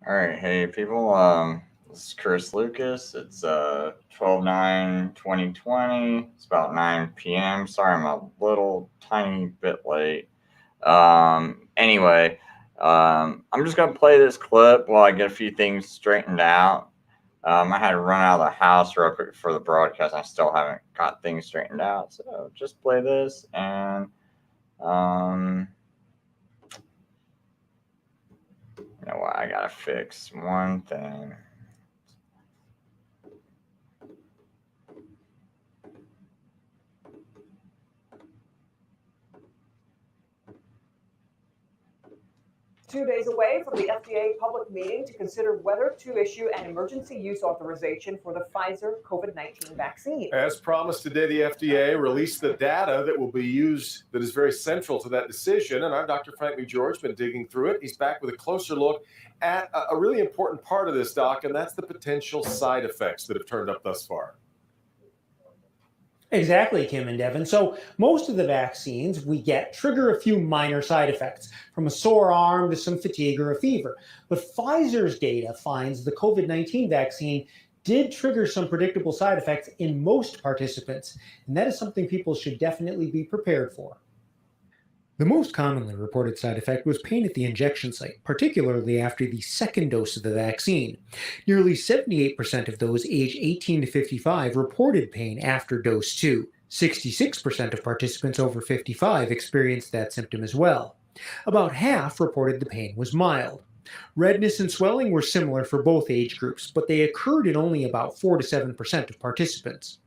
All right, hey people. This is Chris Lucas. It's 12/9/2020. It's about 9 p.m. Sorry, I'm a little tiny bit late. Anyway, I'm just gonna play this clip while I get a few things straightened out. I had to run out of the house real quick for the broadcast. I still haven't got things straightened out, so just play this and um. You know what? I gotta fix one thing. 2 days away from the FDA public meeting to consider whether to issue an emergency use authorization for the Pfizer COVID-19 vaccine. As promised today, the FDA released the data that will be used that is very central to that decision. And I'm Dr. Frank McGeorge, been digging through it. He's back with a closer look at a really important part of this, Doc, and that's the potential side effects that have turned up thus far. Exactly, Kim and Devin. So most of the vaccines we get trigger a few minor side effects, from a sore arm to some fatigue or a fever. But Pfizer's data finds the COVID-19 vaccine did trigger some predictable side effects in most participants, and that is something people should definitely be prepared for. The most commonly reported side effect was pain at the injection site, particularly after the second dose of the vaccine. Nearly 78% of those aged 18 to 55 reported pain after dose 2. 66% of participants over 55 experienced that symptom as well. About half reported the pain was mild. Redness and swelling were similar for both age groups, but they occurred in only about 4 to 7% of participants.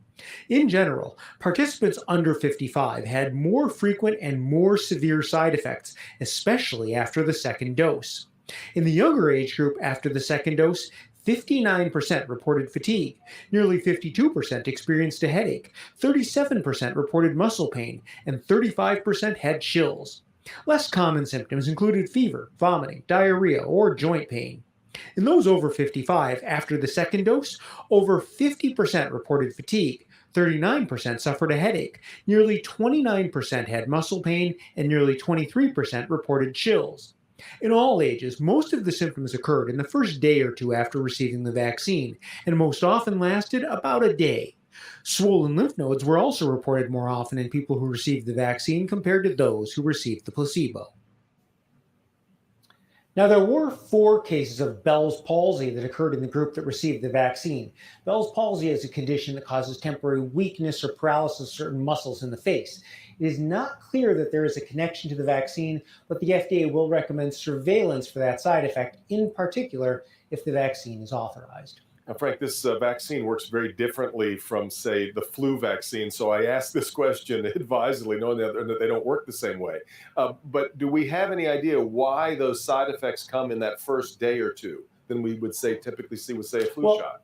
In general, participants under 55 had more frequent and more severe side effects, especially after the second dose. In the younger age group after the second dose, 59% reported fatigue, nearly 52% experienced a headache, 37% reported muscle pain, and 35% had chills. Less common symptoms included fever, vomiting, diarrhea, or joint pain. In those over 55, after the second dose, over 50% reported fatigue, 39% suffered a headache, nearly 29% had muscle pain, and nearly 23% reported chills. In all ages, most of the symptoms occurred in the first day or two after receiving the vaccine, and most often lasted about a day. Swollen lymph nodes were also reported more often in people who received the vaccine compared to those who received the placebo. Now, there were 4 cases of Bell's palsy that occurred in the group that received the vaccine. Bell's palsy is a condition that causes temporary weakness or paralysis of certain muscles in the face. It is not clear that there is a connection to the vaccine, but the FDA will recommend surveillance for that side effect, in particular if the vaccine is authorized. Now, Frank, this vaccine works very differently from, say, the flu vaccine. So I ask this question advisedly, knowing that they don't work the same way. But do we have any idea why those side effects come in that first day or two than we would say typically see with, say, a flu shot?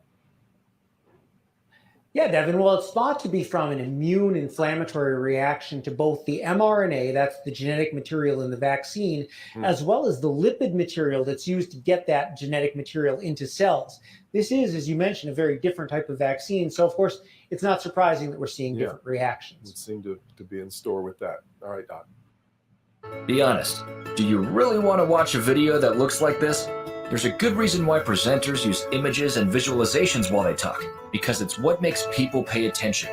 Yeah, Devin. Well, it's thought to be from an immune inflammatory reaction to both the mRNA, that's the genetic material in the vaccine, as well as the lipid material that's used to get that genetic material into cells. This is, as you mentioned, a very different type of vaccine. So, of course, it's not surprising that we're seeing different reactions. It seemed to be in store with that. All right, Doc. Be honest, do you really want to watch a video that looks like this? There's a good reason why presenters use images and visualizations while they talk, because it's what makes people pay attention.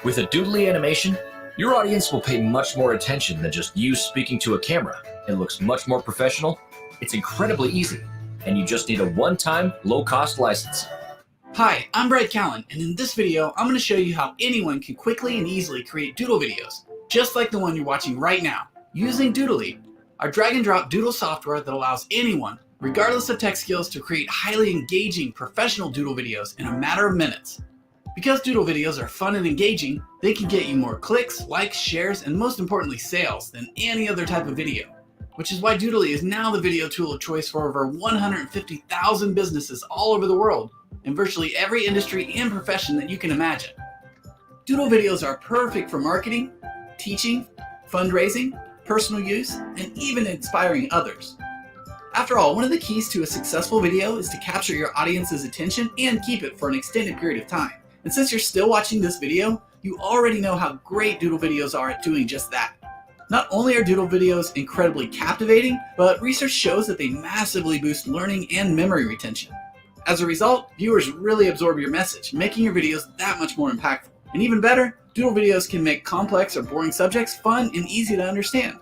With a doodly animation, your audience will pay much more attention than just you speaking to a camera. It looks much more professional, it's incredibly easy, and you just need a one-time, low-cost license. Hi, I'm Brad Callen, and in this video, I'm going to show you how anyone can quickly and easily create doodle videos, just like the one you're watching right now, using Doodly, our drag-and-drop doodle software that allows anyone, regardless of tech skills, to create highly engaging professional doodle videos in a matter of minutes. Because doodle videos are fun and engaging, they can get you more clicks, likes, shares, and most importantly sales than any other type of video. Which is why Doodly is now the video tool of choice for over 150,000 businesses all over the world, in virtually every industry and profession that you can imagine. Doodle videos are perfect for marketing, teaching, fundraising, personal use, and even inspiring others. After all, one of the keys to a successful video is to capture your audience's attention and keep it for an extended period of time. And since you're still watching this video, you already know how great doodle videos are at doing just that. Not only are doodle videos incredibly captivating, but research shows that they massively boost learning and memory retention. As a result, viewers really absorb your message, making your videos that much more impactful. And even better, doodle videos can make complex or boring subjects fun and easy to understand.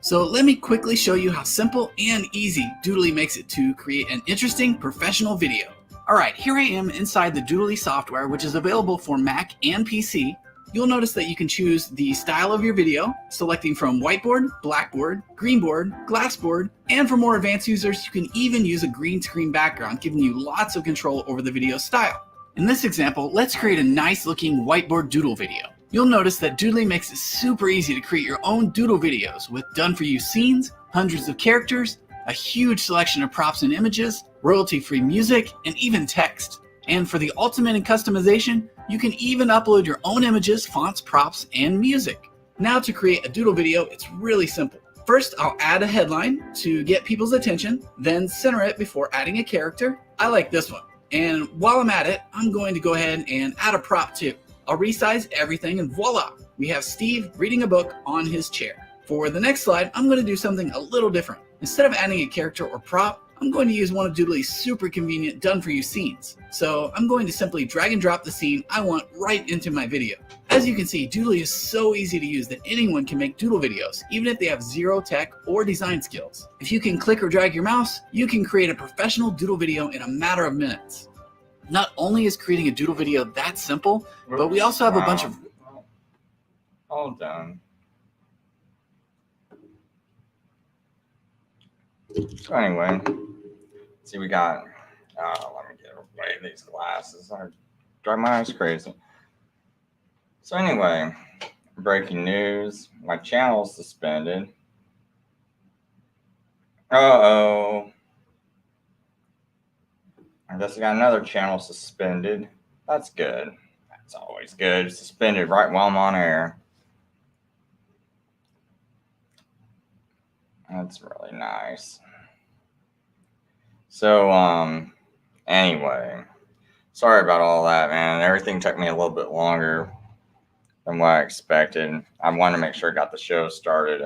So let me quickly show you how simple and easy Doodly makes it to create an interesting professional video. Alright, here I am inside the Doodly software, which is available for Mac and PC. You'll notice that you can choose the style of your video, selecting from whiteboard, blackboard, greenboard, glassboard, and for more advanced users, you can even use a green screen background, giving you lots of control over the video style. In this example, let's create a nice looking whiteboard doodle video. You'll notice that Doodly makes it super easy to create your own doodle videos with done-for-you scenes, hundreds of characters, a huge selection of props and images, royalty-free music, and even text. And for the ultimate in customization, you can even upload your own images, fonts, props, and music. Now to create a doodle video, it's really simple. First, I'll add a headline to get people's attention, then center it before adding a character. I like this one. And while I'm at it, I'm going to go ahead and add a prop too. I'll resize everything and voila, we have Steve reading a book on his chair. For the next slide, I'm going to do something a little different. Instead of adding a character or prop, I'm going to use one of Doodly's super convenient done-for-you scenes. So I'm going to simply drag and drop the scene I want right into my video. As you can see, Doodly is so easy to use that anyone can make doodle videos, even if they have zero tech or design skills. If you can click or drag your mouse, you can create a professional doodle video in a matter of minutes. Not only is creating a doodle video that simple, but we also have a bunch of... All done. So anyway, see we got, let me get away these glasses. I drive my eyes crazy. So anyway, breaking news, my channel's suspended. Uh-oh. I guess I got another channel suspended. That's good. That's always good. Suspended right while I'm on air. That's really nice. So, anyway, sorry about all that, man. Everything took me a little bit longer than what I expected. I wanted to make sure I got the show started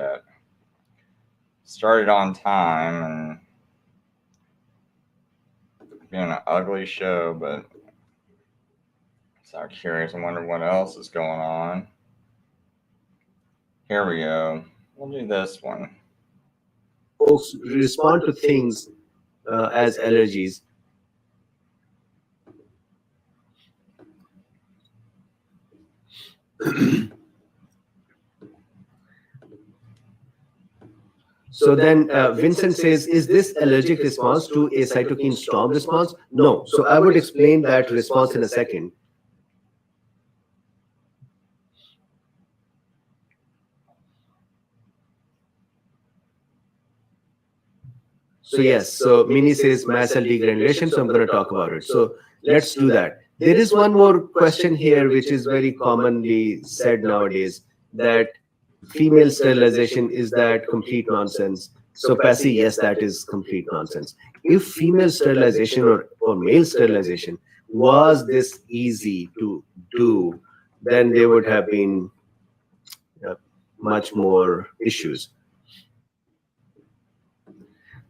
on time, and being an ugly show, but so curious. I wonder what else is going on. Here we go. We'll do this one. Folks respond to things as allergies. So then Vincent says, is this allergic response to a cytokine storm response? No. So I would explain that response in a second. So yes, so Minnie says mast cell degranulation, so I'm going to talk about it. So let's do that. There is one more question here, which is very commonly said nowadays, that female sterilization, is that complete nonsense? So Palsy, yes, that is complete nonsense. If female sterilization or male sterilization was this easy to do, then there would have been much more issues.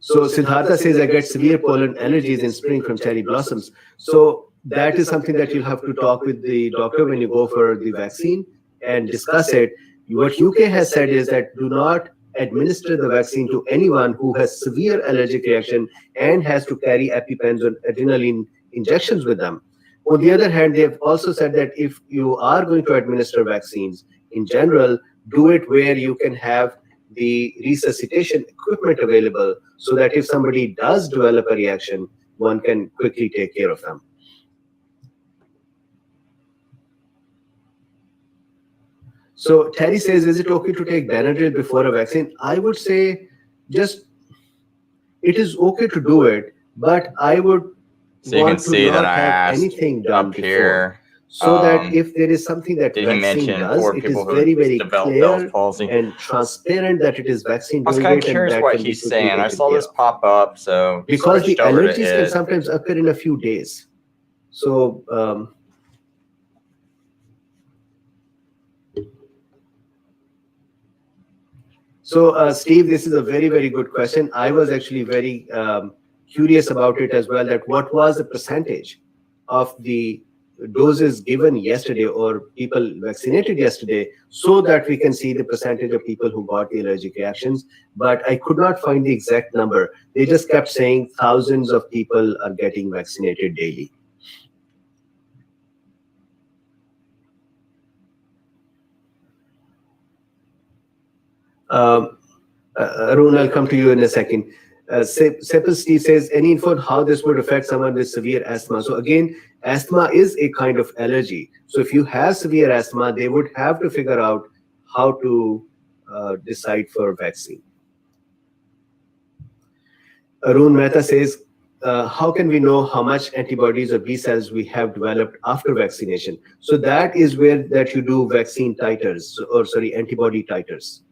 So Siddhartha says, I get severe pollen allergies in spring from cherry blossoms. So that is something that you'll have to talk with the doctor when you go for the vaccine and discuss it. What UK has said is that do not administer the vaccine to anyone who has severe allergic reaction and has to carry EpiPens or adrenaline injections with them. On the other hand, they've also said that if you are going to administer vaccines in general, do it where you can have the resuscitation equipment available so that if somebody does develop a reaction, one can quickly take care of them. So Terry says, is it okay to take Benadryl before a vaccine? I would say just, it is okay to do it, but I would So you can see that I asked anything done up here. So that if there is something that Did he vaccine mention does, poor it is people who very, very develop Bell's clear palsy? and transparent that it is vaccine I was doing kind of it, and curious that what can be he's quickly saying. I taken saw care this of. pop up, so Because the switched over to allergies can it. sometimes occur in a few days. So So, Steve, this is a very, very good question. I was actually very curious about it as well, that what was the percentage of the doses given yesterday or people vaccinated yesterday, so that we can see the percentage of people who got the allergic reactions. But I could not find the exact number. They just kept saying thousands of people are getting vaccinated daily. Arun, I'll come to you in a second. Sepal Steve says, any info on how this would affect someone with severe asthma? So again, asthma is a kind of allergy. So if you have severe asthma, they would have to figure out how to decide for vaccine. Arun Mehta says, how can we know how much antibodies or B cells we have developed after vaccination? So that is where that you do vaccine titers, or sorry, antibody titers.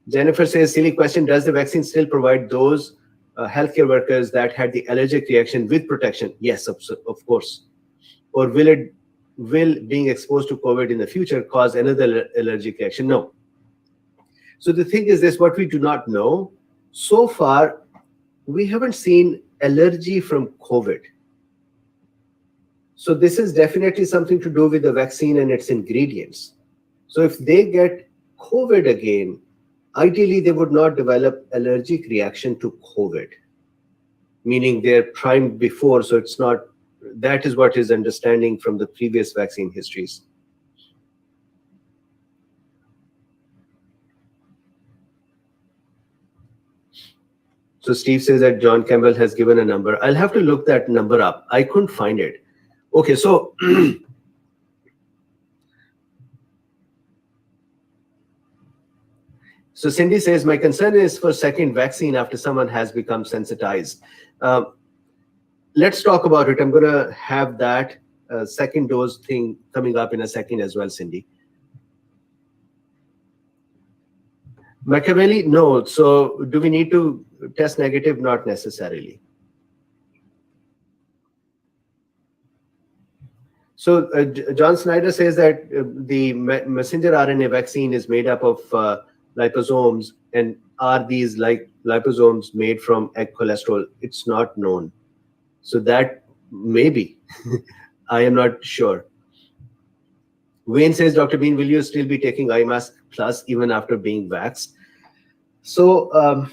Jennifer says, silly question, does the vaccine still provide those healthcare workers that had the allergic reaction with protection? Yes, of course. Or will being exposed to COVID in the future cause another allergic reaction? No. So the thing is this, what we do not know, so far, we haven't seen allergy from COVID. So this is definitely something to do with the vaccine and its ingredients. So if they get COVID again, ideally, they would not develop allergic reaction to COVID, meaning they're primed before, so it's not, that is what is understanding from the previous vaccine histories. So Steve says that John Campbell has given a number. I'll have to look that number up. I couldn't find it. Okay, so So Cindy says, my concern is for second vaccine after someone has become sensitized. Let's talk about it. I'm going to have that second dose thing coming up in a second as well, Cindy. Machiavelli, no. So do we need to test negative? Not necessarily. So John Snyder says that the messenger RNA vaccine is made up of liposomes, and are these like liposomes made from egg cholesterol? It's not known. So that maybe, I am not sure. Wayne says, Dr. Bean, will you still be taking eye mask plus even after being vaxxed? So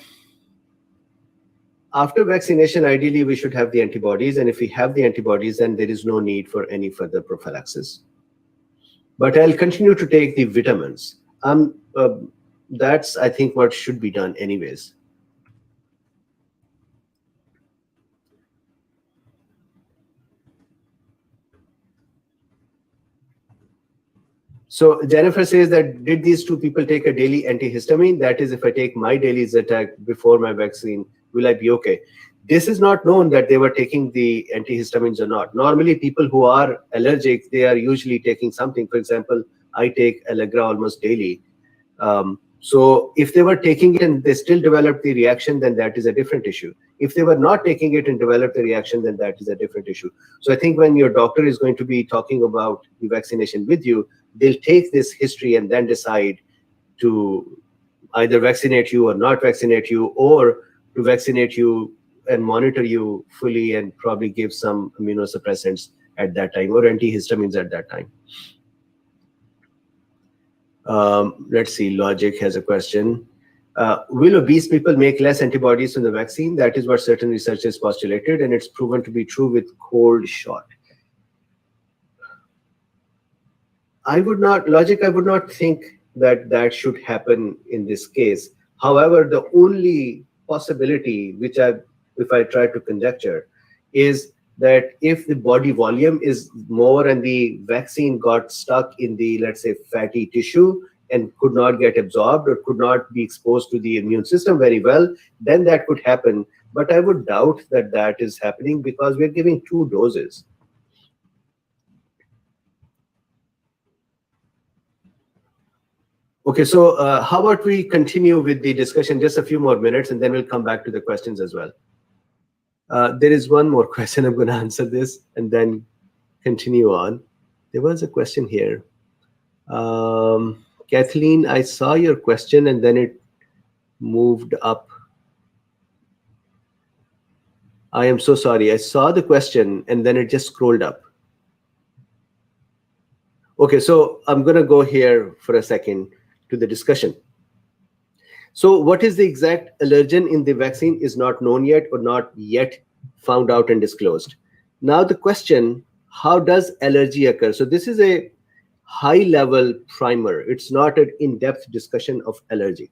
after vaccination, ideally we should have the antibodies, and if we have the antibodies, then there is no need for any further prophylaxis. But I'll continue to take the vitamins. That's, I think, what should be done anyways. So Jennifer says that, did these two people take a daily antihistamine? That is, if I take my daily Zyrtec before my vaccine, will I be okay? This is not known that they were taking the antihistamines or not. Normally, people who are allergic, they are usually taking something. For example, I take Allegra almost daily. So if they were taking it and they still developed the reaction, then that is a different issue. If they were not taking it and developed the reaction, then that is a different issue. So I think when your doctor is going to be talking about the vaccination with you, they'll take this history and then decide to either vaccinate you or not vaccinate you, or to vaccinate you and monitor you fully and probably give some immunosuppressants at that time or antihistamines at that time. Let's see, Logic has a question. Will obese people make less antibodies from the vaccine? That is what certain research has postulated, and it's proven to be true with cold shot. I would not think that that should happen in this case. However, the only possibility, which if I try to conjecture, is that if the body volume is more and the vaccine got stuck in the, let's say, fatty tissue and could not get absorbed or could not be exposed to the immune system very well, then that could happen. But I would doubt that that is happening because we're giving 2 doses. Okay, so how about we continue with the discussion just a few more minutes, and then we'll come back to the questions as well. There is one more question. I'm going to answer this and then continue on. There was a question here. Can Kathleen, I saw your question and then it moved up. I am so sorry. I saw the question and then it just scrolled up. Okay, so I'm going to go here for a second to the discussion. So what is the exact allergen in the vaccine is not known yet or not yet found out and disclosed. Now the question, how does allergy occur? So this is a high-level primer. It's not an in-depth discussion of allergy.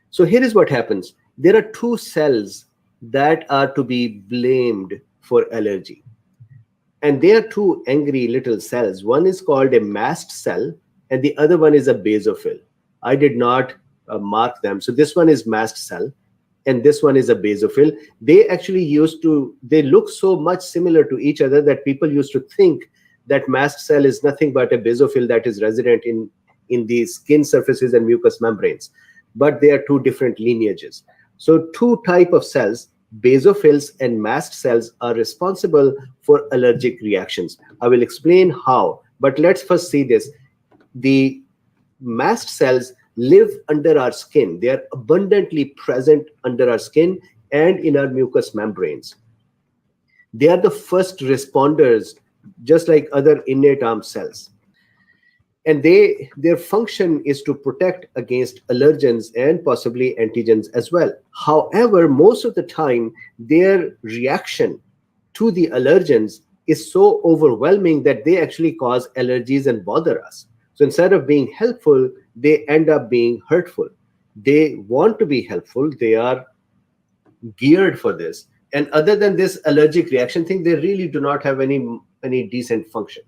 So here is what happens. There are two cells that are to be blamed for allergy. And they are two angry little cells. One is called a mast cell and the other one is a basophil. I did not mark them. So this one is mast cell and this one is a basophil. They actually they look so much similar to each other that people used to think that mast cell is nothing but a basophil that is resident in the skin surfaces and mucous membranes. But they are two different lineages. So two types of cells, basophils and mast cells, are responsible for allergic reactions. I will explain how, but let's first see this. The mast cells live under our skin. They are abundantly present under our skin and in our mucous membranes. They are the first responders, just like other innate arm cells. And their function is to protect against allergens and possibly antigens as well. However, most of the time, their reaction to the allergens is so overwhelming that they actually cause allergies and bother us. So instead of being helpful, they end up being hurtful. They want to be helpful. They are geared for this. And other than this allergic reaction thing, they really do not have any decent function.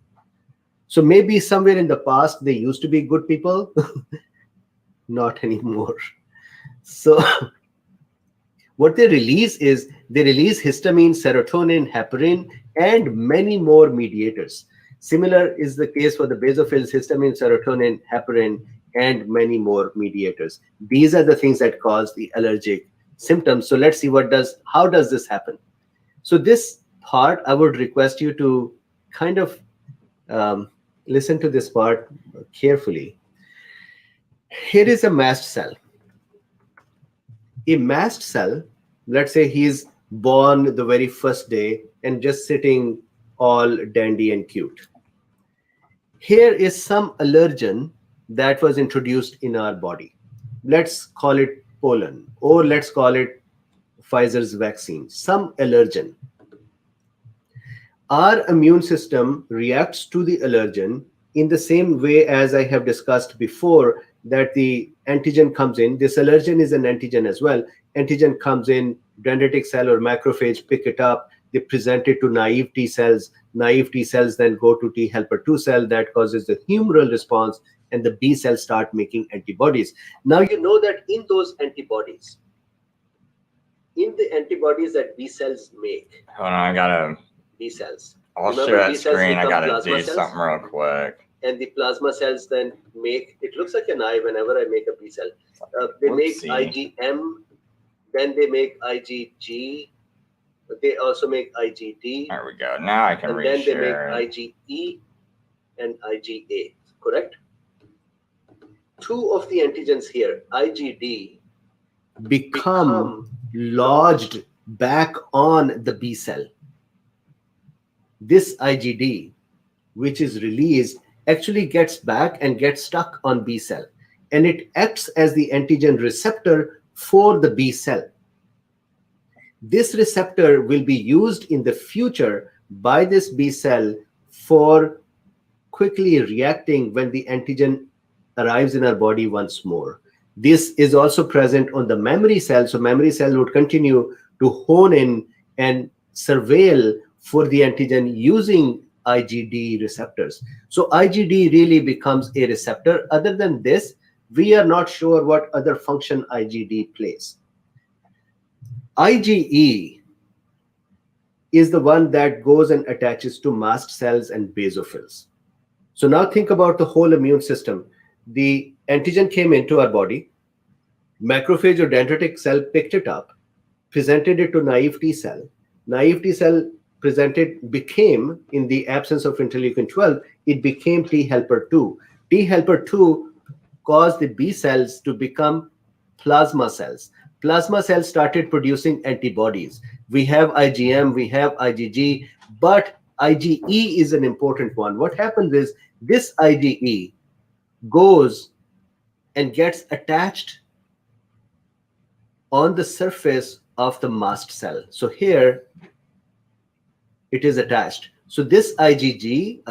So maybe somewhere in the past, they used to be good people. Not anymore. So what they release is they release histamine, serotonin, heparin, and many more mediators. Similar is the case for the basophils, histamine, serotonin, heparin, and many more mediators. These are the things that cause the allergic symptoms. So let's see how does this happen? So this part, I would request you to kind of listen to this part carefully. Here is a mast cell. A mast cell, let's say he's born the very first day and just sitting all dandy and cute. Here is some allergen that was introduced in our body. Let's call it pollen, or let's call it Pfizer's vaccine, some allergen. Our immune system reacts to the allergen in the same way as I have discussed before, that the antigen comes in. This allergen is an antigen as well. Antigen comes in, dendritic cell or macrophage pick it up, they present it to naive T cells. Naive T cells then go to T helper 2 cell that causes the humoral response, and the B cells start making antibodies. Now you know that in those antibodies, in the antibodies that B cells make. Hold on, I gotta. B cells. I'll Remember, share that B cells screen. I become gotta plasma do cells? something real quick. And the plasma cells then make, it looks like an eye whenever I make a B cell. They make Whoopsie. IgM, then they make IgG, but they also make IgD, There we go. Now I can and then they make reshare. IgE and IgA, correct? Two of the antigens here, IgD, become lodged back on the B cell. This IgD, which is released, actually gets back and gets stuck on B cell, and it acts as the antigen receptor for the B cell. This receptor will be used in the future by this B cell for quickly reacting when the antigen arrives in our body once more. This is also present on the memory cell, so memory cell would continue to hone in and surveil for the antigen using IgD receptors. So IgD really becomes a receptor. Other than this, we are not sure what other function IgD plays. IgE is the one that goes and attaches to mast cells and basophils. So now think about the whole immune system. The antigen came into our body, macrophage or dendritic cell picked it up, presented it to naive T cell. Naive T cell became, in the absence of interleukin 12, it became T helper 2. T helper 2 caused the B cells to become plasma cells. Plasma cells started producing antibodies. We have IgM, we have IgG, but IgE is an important one. What happens is this IgE goes and gets attached on the surface of the mast cell. So here it is attached. So this IgE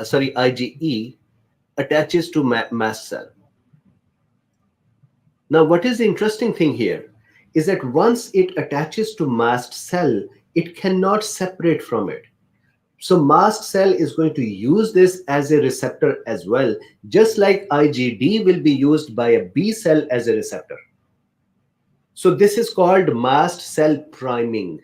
attaches to mast cell. Now, what is the interesting thing here is that once it attaches to mast cell, it cannot separate from it. So mast cell is going to use this as a receptor as well, just like IgD will be used by a B cell as a receptor. So this is called mast cell priming.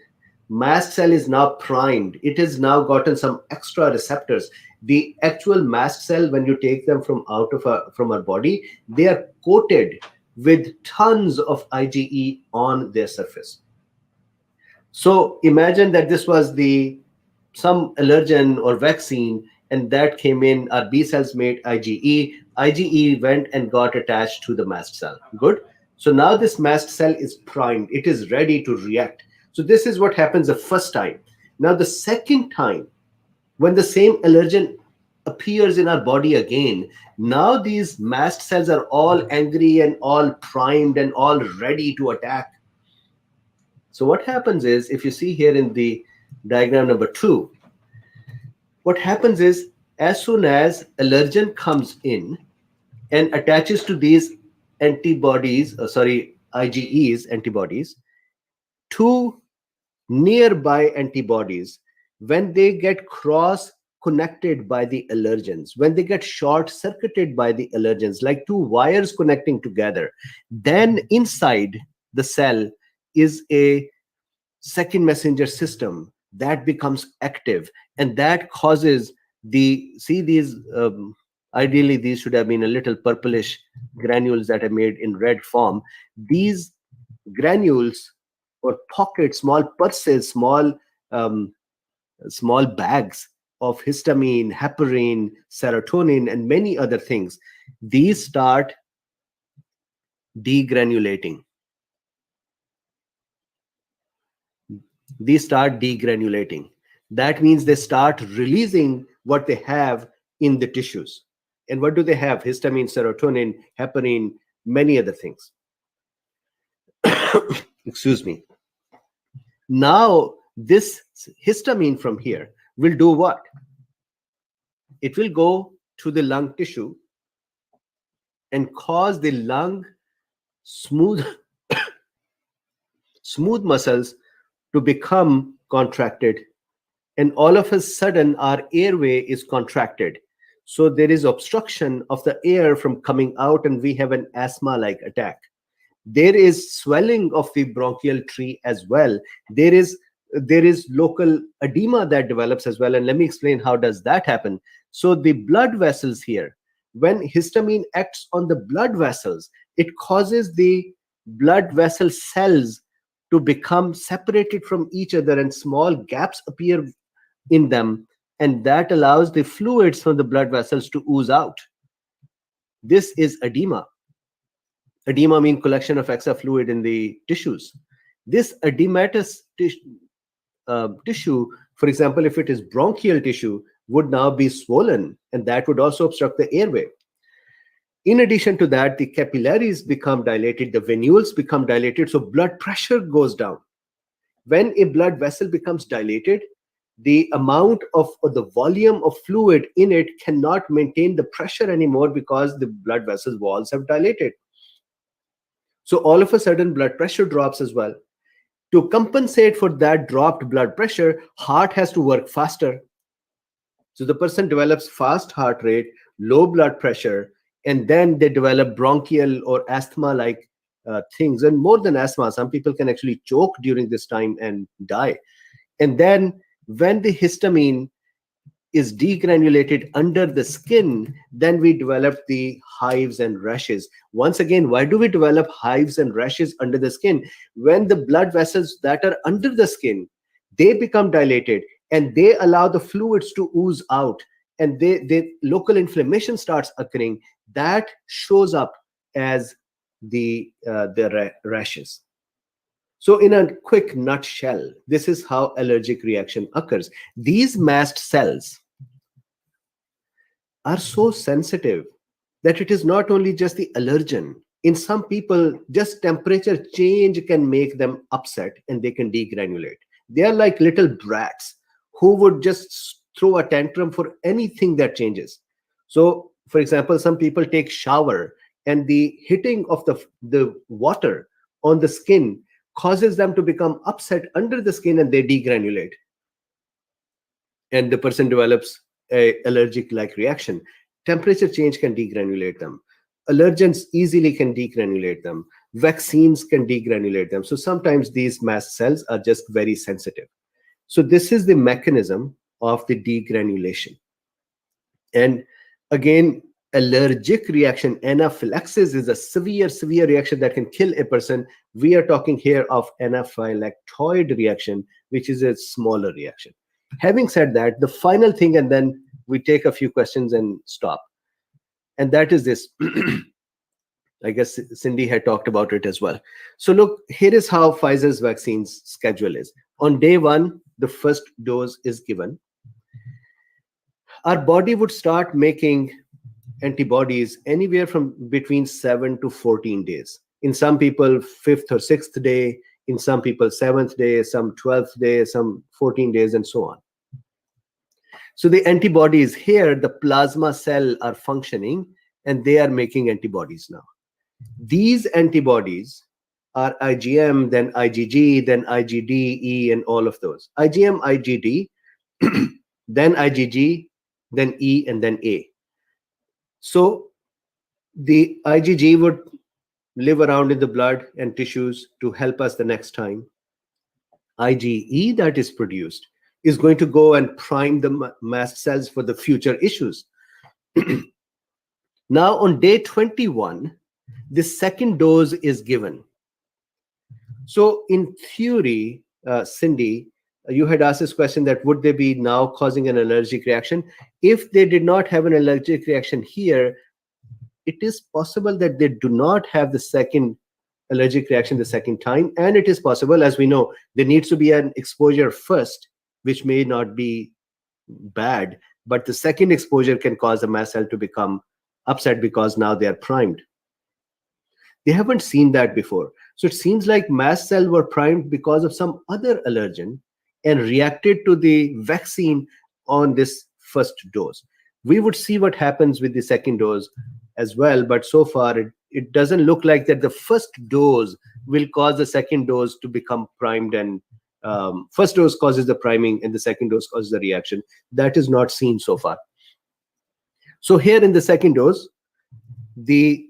Mast cell is now primed. It has now gotten some extra receptors. The actual mast cell, when you take them from our body, they are coated with tons of IgE on their surface. So imagine that this was some allergen or vaccine, and that came in, our B cells made IgE. IgE went and got attached to the mast cell. Good. So now this mast cell is primed. It is ready to react. So this is what happens the first time. Now the second time, when the same allergen appears in our body again, now these mast cells are all angry and all primed and all ready to attack. So what happens is, if you see here in the diagram number 2, what happens is, as soon as allergen comes in and attaches to these antibodies, IgEs antibodies, two nearby antibodies, when they get cross connected by the allergens, when they get short circuited by the allergens, like two wires connecting together, then inside the cell is a second messenger system that becomes active, and that causes these ideally these should have been a little purplish granules that are made in red form. These granules or pockets, small pulses, small bags of histamine, heparin, serotonin, and many other things, these start degranulating. That means they start releasing what they have in the tissues. And what do they have? Histamine, serotonin, heparin, many other things. Excuse me. Now, this histamine from here will do what? It will go to the lung tissue and cause the lung smooth muscles to become contracted. And all of a sudden, our airway is contracted. So there is obstruction of the air from coming out, and we have an asthma-like attack. There is swelling of the bronchial tree as well. There is local edema that develops as well. And let me explain how does that happen. So the blood vessels here, when histamine acts on the blood vessels, it causes the blood vessel cells to become separated from each other, and small gaps appear in them, and that allows the fluids from the blood vessels to ooze out. This is edema. Edema means collection of extra fluid in the tissues. This edematous tissue, for example, if it is bronchial tissue, would now be swollen, and that would also obstruct the airway. In addition to that, the capillaries become dilated, the venules become dilated, so blood pressure goes down. When a blood vessel becomes dilated, the amount of, or the volume of fluid in it cannot maintain the pressure anymore because the blood vessel walls have dilated. So all of a sudden, blood pressure drops as well. To compensate for that dropped blood pressure, heart has to work faster. So the person develops fast heart rate, low blood pressure, and then they develop bronchial or asthma-like things. And more than asthma, some people can actually choke during this time and die. And then when the histamine is degranulated under the skin, then we develop the hives and rashes. Once again, why do we develop hives and rashes under the skin? When the blood vessels that are under the skin, they become dilated and they allow the fluids to ooze out, and local inflammation starts occurring, that shows up as the rashes. So in a quick nutshell, this is how allergic reaction occurs. These mast cells are so sensitive that it is not only just the allergen. In some people, just temperature change can make them upset and they can degranulate. They are like little brats who would just throw a tantrum for anything that changes. So, for example, some people take shower and the hitting of the water on the skin causes them to become upset under the skin and they degranulate. And the person develops a allergic-like reaction. Temperature change can degranulate them. Allergens easily can degranulate them. Vaccines can degranulate them. So sometimes these mast cells are just very sensitive. So this is the mechanism of the degranulation. And again, allergic reaction, anaphylaxis, is a severe reaction that can kill a person. We are talking here of anaphylactoid reaction, which is a smaller reaction. Having said that, the final thing, and then we take a few questions and stop. And that is this. I guess Cindy had talked about it as well. So look, here is how Pfizer's vaccine's schedule is. On day 1, the first dose is given. Our body would start making antibodies anywhere from between 7 to 14 days. In some people, 5th or 6th day, in some people, 7th day, some 12th day, some 14 days, and so on. So the antibodies here, the plasma cell are functioning and they are making antibodies now. These antibodies are IgM, then IgG, then IgD, E, and all of those. IgM, IgD, then IgG, then E, and then A. So the IgG would live around in the blood and tissues to help us the next time. IgE that is produced is going to go and prime the mast cells for the future issues. Now on day 21, the second dose is given. So in theory, Cindy, you had asked this question that would they be now causing an allergic reaction? If they did not have an allergic reaction here, it is possible that they do not have the second allergic reaction the second time. And it is possible, as we know, there needs to be an exposure first, which may not be bad, but the second exposure can cause a mast cell to become upset because now they are primed. They haven't seen that before. So it seems like mast cells were primed because of some other allergen and reacted to the vaccine on this first dose. We would see what happens with the second dose as well, but so far it doesn't look like that the first dose will cause the second dose to become primed, and first dose causes the priming and the second dose causes the reaction. That is not seen so far. So here in the second dose, the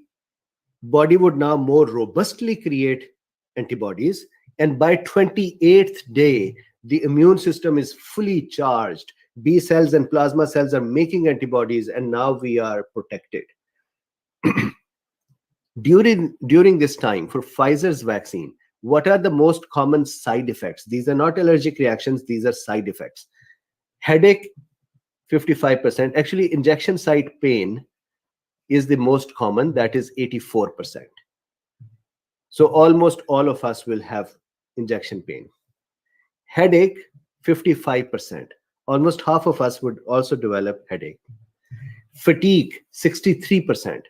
body would now more robustly create antibodies, and by 28th day, the immune system is fully charged. B cells and plasma cells are making antibodies, and now we are protected. During this time, for Pfizer's vaccine, what are the most common side effects? These are not allergic reactions, these are side effects. Headache, 55%. Actually, injection site pain is the most common, that is 84%. So almost all of us will have injection pain. Headache, 55%. Almost half of us would also develop headache. Fatigue, 63%.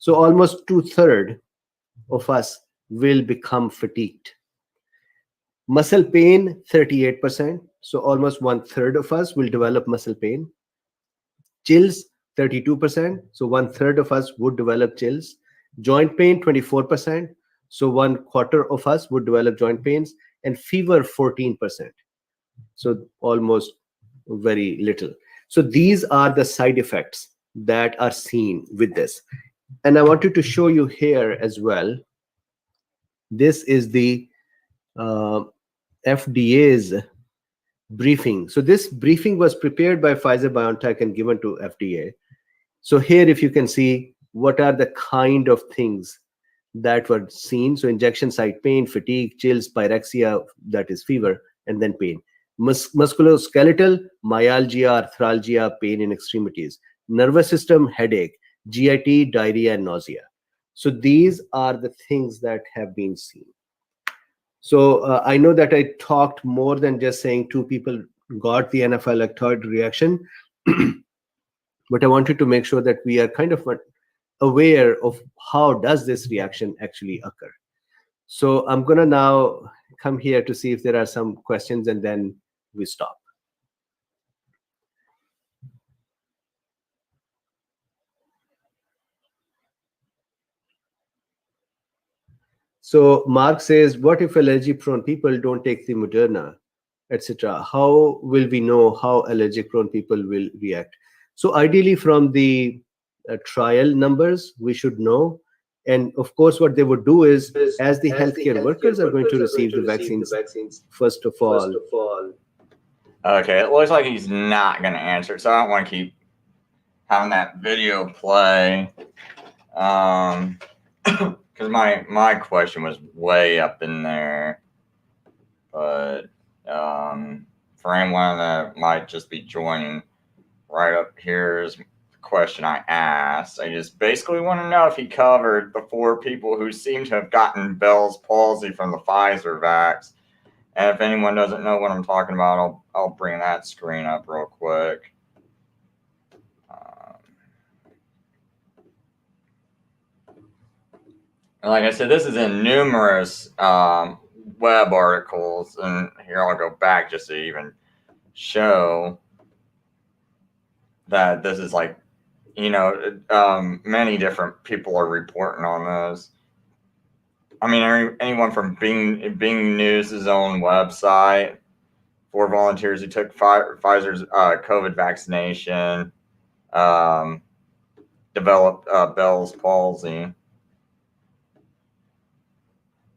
So almost 2/3 of us will become fatigued. Muscle pain, 38%. So almost 1/3 of us will develop muscle pain. Chills, 32%. So 1/3 of us would develop chills. Joint pain, 24%. So 1/4 of us would develop joint pains. And fever, 14%. So almost very little. So these are the side effects that are seen with this. And I wanted to show you here as well. This is the FDA's briefing. So this briefing was prepared by Pfizer BioNTech and given to FDA. So here, if you can see, what are the kind of things that were seen. So injection site pain, fatigue, chills, pyrexia, that is fever, and then pain. Musculoskeletal, myalgia, arthralgia, pain in extremities. Nervous system, headache, GIT, diarrhea, and nausea. So these are the things that have been seen. So I know that I talked more than just saying 2 people got the anaphylactoid reaction, but I wanted to make sure that we are kind of aware of how does this reaction actually occur. So I'm going to now come here to see if there are some questions, and then we stop. So Mark says, what if allergy-prone people don't take the Moderna, etc.? How will we know how allergic-prone people will react? So ideally, from the trial numbers, we should know. And of course, what they would do is, as the healthcare workers are going to receive the vaccines, first of all. Okay, it looks like he's not going to answer, so I don't want to keep having that video play. Because my question was way up in there. But for anyone that might just be joining, right up here is the question I asked. I just basically want to know if he covered the 4 people who seem to have gotten Bell's palsy from the Pfizer vax. And if anyone doesn't know what I'm talking about, I'll bring that screen up real quick. Like I said, this is in numerous web articles, and here I'll go back just to even show that this is like, many different people are reporting on this. I mean, anyone from Bing News' own website, 4 volunteers who took Pfizer's COVID vaccination developed Bell's palsy.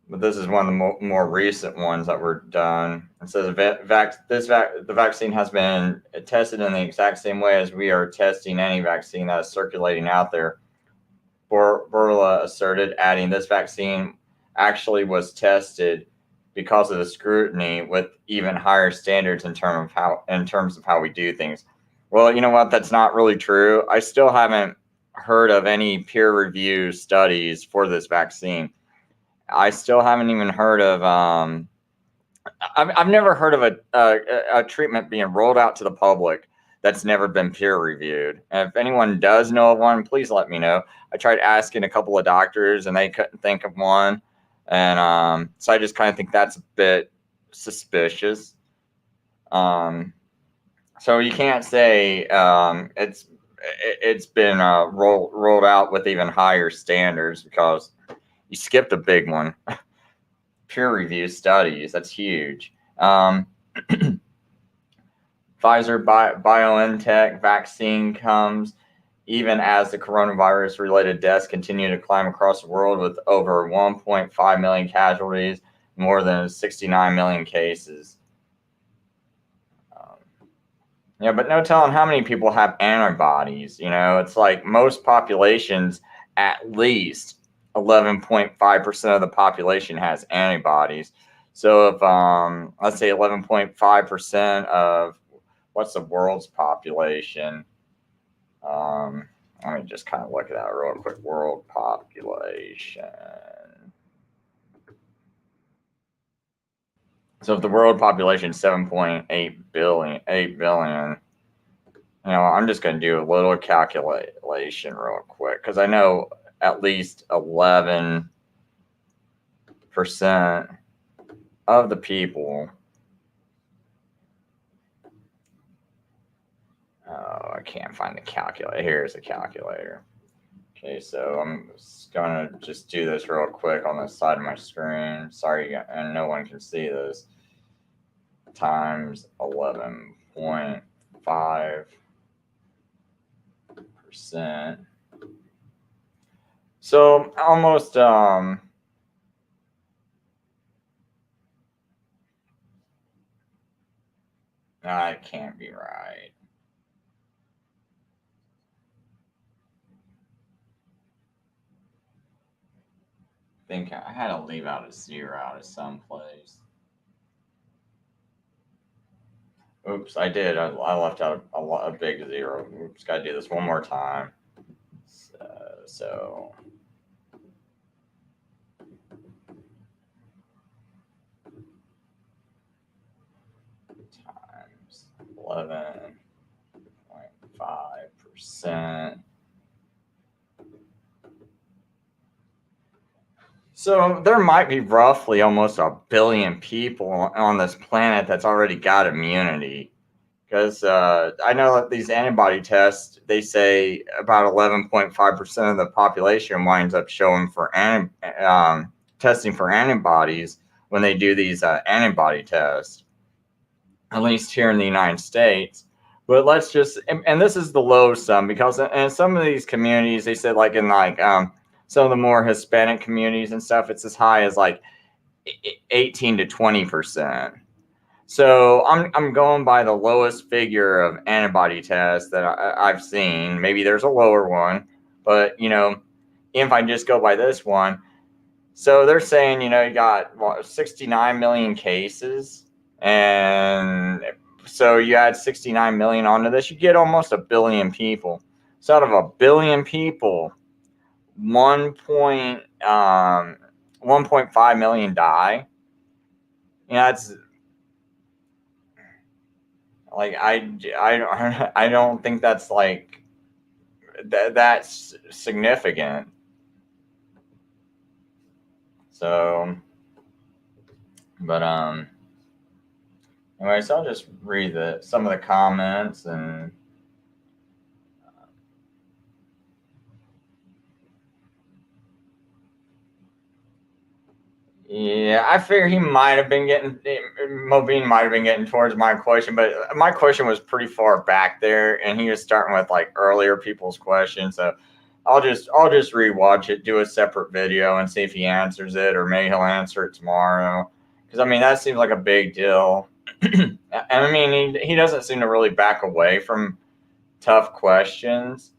But this is one of the more recent ones that were done. It says the vaccine has been tested in the exact same way as we are testing any vaccine that is circulating out there. Borla asserted, adding, this vaccine actually was tested because of the scrutiny with even higher standards in terms of how we do things. Well, you know what? That's not really true. I still haven't heard of any peer review studies for this vaccine. I still haven't even heard of. I've never heard of a treatment being rolled out to the public that's never been peer reviewed. And if anyone does know of one, please let me know. I tried asking a couple of doctors, and they couldn't think of one. And so I just kind of think that's a bit suspicious. So you can't say it's been rolled out with even higher standards, because you skipped a big one. Peer review studies, that's huge. Pfizer BioNTech vaccine comes even as the coronavirus-related deaths continue to climb across the world, with over 1.5 million casualties, more than 69 million cases. Yeah, but no telling how many people have antibodies. It's like most populations, at least 11.5% of the population has antibodies. So if let's say 11.5% of what's the world's population? Let me just kind of look at that real quick. World population. So if the world population is 7.8 billion, I'm just going to do a little calculation real quick, because I know at least 11% of the people. Oh, I can't find the calculator. Here's the calculator. Okay, so I'm going to just do this real quick on the side of my screen. Sorry, and no one can see this. Times 11.5%. So almost that can't be right. I think I had to leave out a 0 out of someplace. Oops, I did. I left out a big 0. Oops, got to do this one more time. So times 11.5%. So there might be roughly almost 1 billion people on this planet that's already got immunity. Because I know that these antibody tests, they say about 11.5% of the population winds up showing for testing for antibodies when they do these antibody tests, at least here in the United States. But let's just, and this is the low sum, because in some of these communities, they said like in like some of the more Hispanic communities and stuff, it's as high as like 18 to 20%. So I'm going by the lowest figure of antibody tests that I've seen. Maybe there's a lower one, but you know, if I just go by this one, so they're saying, you know, you got 69 million cases, and so you add 69 million onto this, you get almost 1 billion people. So out of 1 billion people, 1.5 million die. You know, that's like I don't think that's like that's significant. So, but anyway, so I'll just read some of the comments and. Yeah, I figure he might have been getting, Mobeen might have been getting towards my question, but my question was pretty far back there, and he was starting with like earlier people's questions. So I'll just rewatch it, do a separate video, and see if he answers it, or maybe he'll answer it tomorrow. Because I mean, that seems like a big deal, and I mean, he doesn't seem to really back away from tough questions.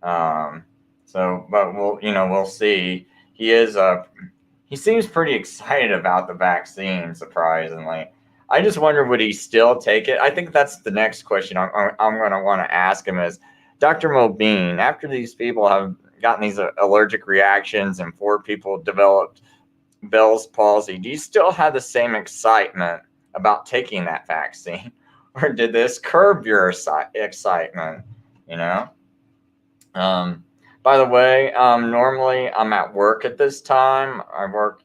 So, but we'll see. He seems pretty excited about the vaccine, surprisingly. I just wonder, would he still take it? I think that's the next question I'm going to want to ask him is, Dr. Mobeen, after these people have gotten these allergic reactions and 4 people developed Bell's palsy, do you still have the same excitement about taking that vaccine? Or did this curb your excitement, you know? By the way, normally I'm at work at this time. I work,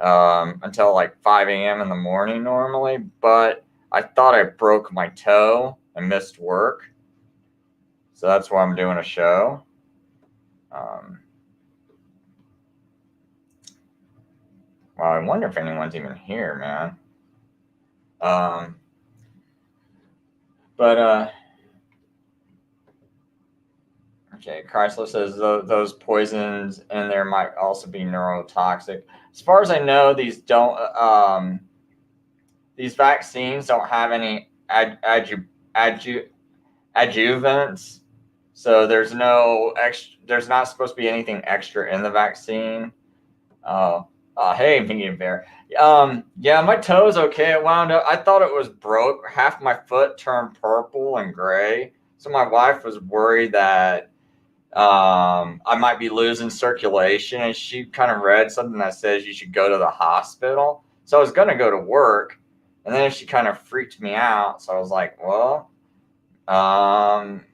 until like 5 a.m. in the morning normally, but I thought I broke my toe and missed work. So that's why I'm doing a show. Well, I wonder if anyone's even here, man. Okay, Chrysler says those poisons in there might also be neurotoxic. As far as I know, these vaccines don't have any adjuvants, so there's not supposed to be anything extra in the vaccine. Hey, Medium Bear. Yeah, my toe's okay. It wound up. I thought it was broke. Half my foot turned purple and gray. So my wife was worried that I might be losing circulation, and she kind of read something that says you should go to the hospital. So I was going to go to work, and then she kind of freaked me out. So I was like, well,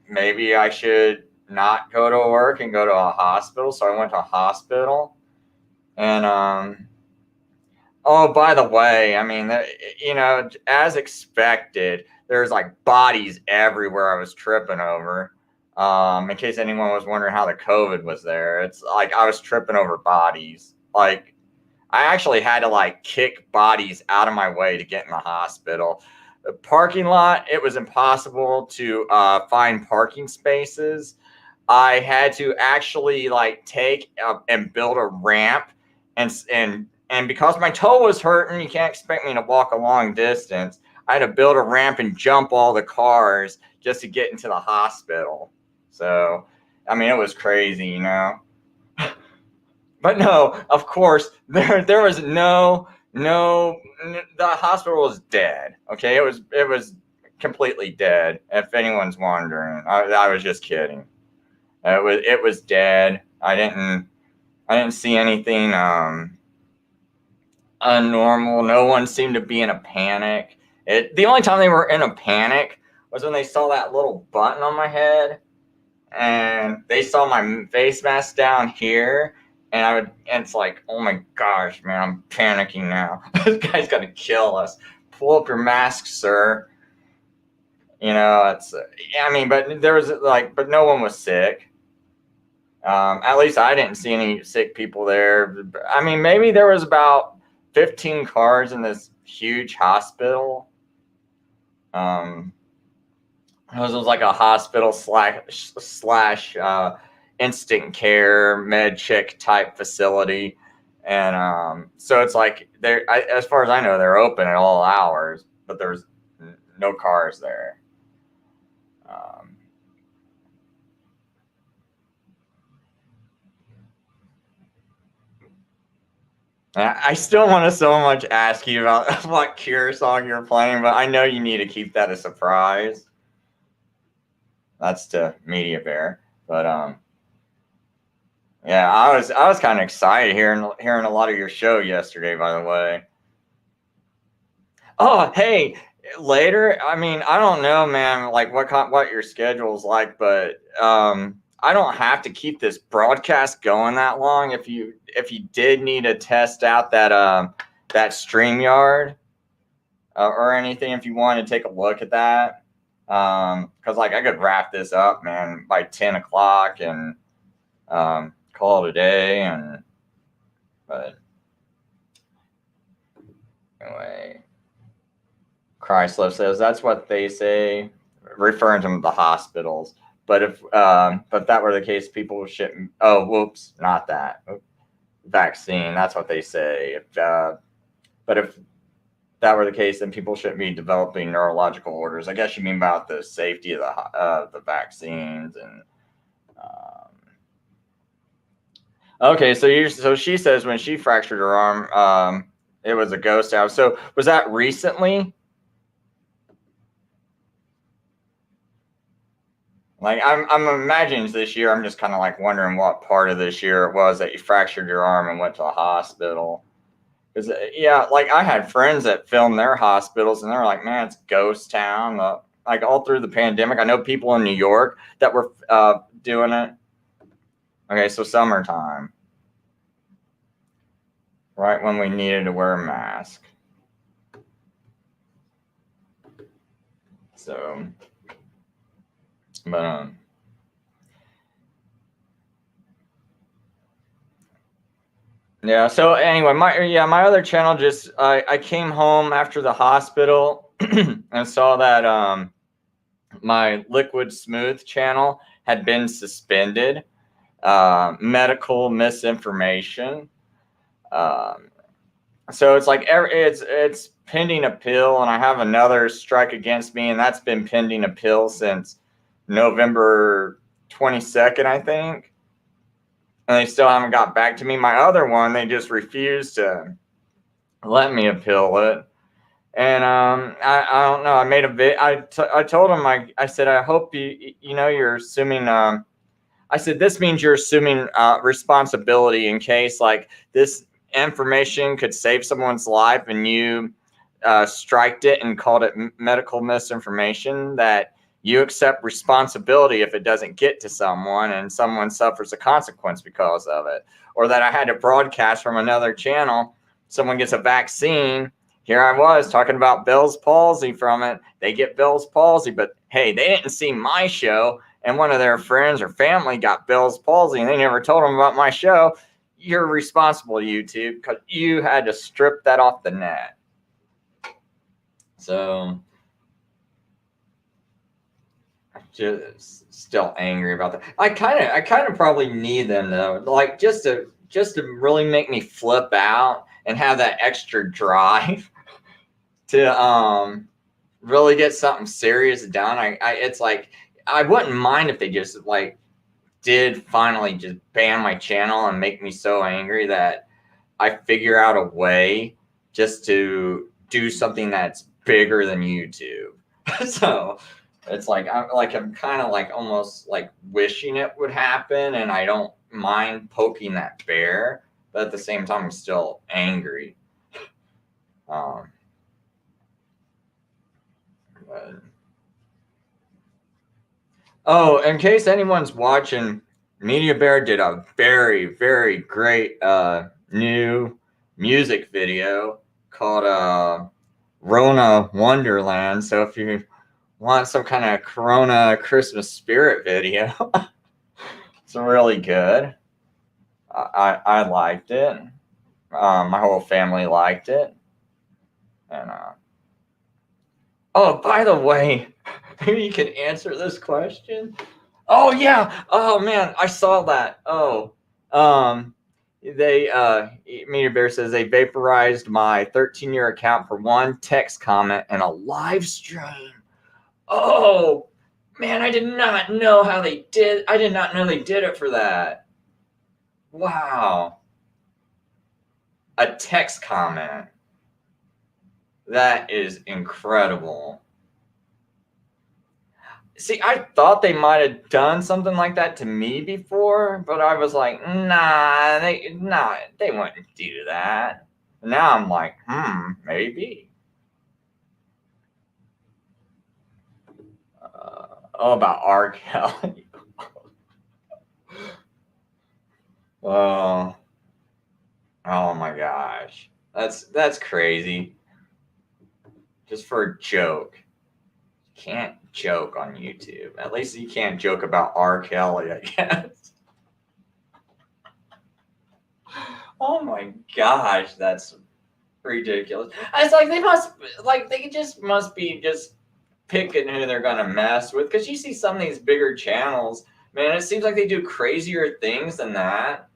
maybe I should not go to work and go to a hospital. So I went to a hospital. And, oh, by the way, I mean, as expected, there's like bodies everywhere I was tripping over. In case anyone was wondering how the COVID was there, it's like I was tripping over bodies. Like I actually had to like kick bodies out of my way to get in the hospital. The parking lot, it was impossible to find parking spaces. I had to actually like take and build a ramp, and because my toe was hurting, you can't expect me to walk a long distance. I had to build a ramp and jump all the cars just to get into the hospital. So, I mean, it was crazy, But no, of course, there was no, the hospital was dead. Okay, it was completely dead. If anyone's wondering, I was just kidding. It was dead. I didn't see anything unnormal. No one seemed to be in a panic. The only time they were in a panic was when they saw that little button on my head, and they saw my face mask down here, and it's like, oh my gosh, man, I'm panicking now. This guy's gonna kill us. Pull up your mask, sir. It's, I mean, but there was but no one was sick. At least I didn't see any sick people there. I mean, maybe there was about 15 cars in this huge hospital. It was like a hospital slash instant care med check type facility, and so it's like as far as I know, they're open at all hours, but there's no cars there. I still want to so much ask you about what Cure song you're playing, but I know you need to keep that a surprise. That's to Media Bear, but yeah, I was kind of excited hearing a lot of your show yesterday. By the way. Oh, hey, later. I mean, I don't know, man. Like what your schedule's like, but I don't have to keep this broadcast going that long. If you did need to test out that StreamYard or anything, if you want to take a look at that, because I could wrap this up, man, by 10 o'clock and call it a day. But anyway, Chrysler says that's what they say, referring to the hospitals. But if that were the case, people shouldn't. Oh, whoops, not that vaccine. That's what they say. But if that were the case, then people shouldn't be developing neurological orders. I guess you mean about the safety of the vaccines and. Okay, so she says when she fractured her arm, it was a ghost house. So was that recently? Like I'm imagining this year. I'm just kind of like wondering what part of this year it was that you fractured your arm and went to a hospital. Because yeah, like I had friends that filmed their hospitals, and they're like, "Man, it's ghost town." Like all through the pandemic, I know people in New York that were doing it. Okay, so summertime, right when we needed to wear a mask. So, but yeah. So anyway, my other channel just I came home after the hospital and saw that my LiquidSmooth channel had been suspended. Medical misinformation. So it's like it's pending appeal, and I have another strike against me, and that's been pending appeal since November 22nd, I think. And they still haven't got back to me. My other one, they just refused to let me appeal it. And I don't know. I made a I told them I said I hope you're assuming. I said this means you're assuming responsibility in case like this information could save someone's life and you striked it and called it medical misinformation, that you accept responsibility if it doesn't get to someone and someone suffers a consequence because of it. Or that I had to broadcast from another channel, someone gets a vaccine. Here I was talking about Bell's palsy from it. They get Bell's palsy, but hey, they didn't see my show, and one of their friends or family got Bell's palsy, and they never told them about my show. You're responsible, YouTube, because you had to strip that off the net. So, just still angry about that. I kind of probably need them though, like just to really make me flip out and have that extra drive to really get something serious done. It's like I wouldn't mind if they just like did finally just ban my channel and make me so angry that I figure out a way just to do something that's bigger than YouTube. So it's like I'm kind of like almost like wishing it would happen, and I don't mind poking that bear, but at the same time I'm still angry. Oh, in case anyone's watching, Media Bear did a very, very great new music video called Rona Wonderland. So if you want some kind of Corona Christmas spirit video, it's really good. I liked it. My whole family liked it. And oh, by the way, maybe you can answer this question. Oh yeah. Oh man, I saw that. Oh, they Media Bear says they vaporized my 13-year account for one text comment and a live stream. Oh man, I did not know how they did. I did not know they did it for that. Wow. A text comment. That is incredible. See, I thought they might have done something like that to me before, but I was like, they wouldn't do that. Now I'm like, maybe. About R. Kelly. Oh my gosh, that's crazy. Just for a joke. You can't joke on YouTube. At least you can't joke about R. Kelly, I guess. Oh my gosh, that's ridiculous. It's like they just must be just picking who they're gonna mess with. Because you see some of these bigger channels, man, it seems like they do crazier things than that.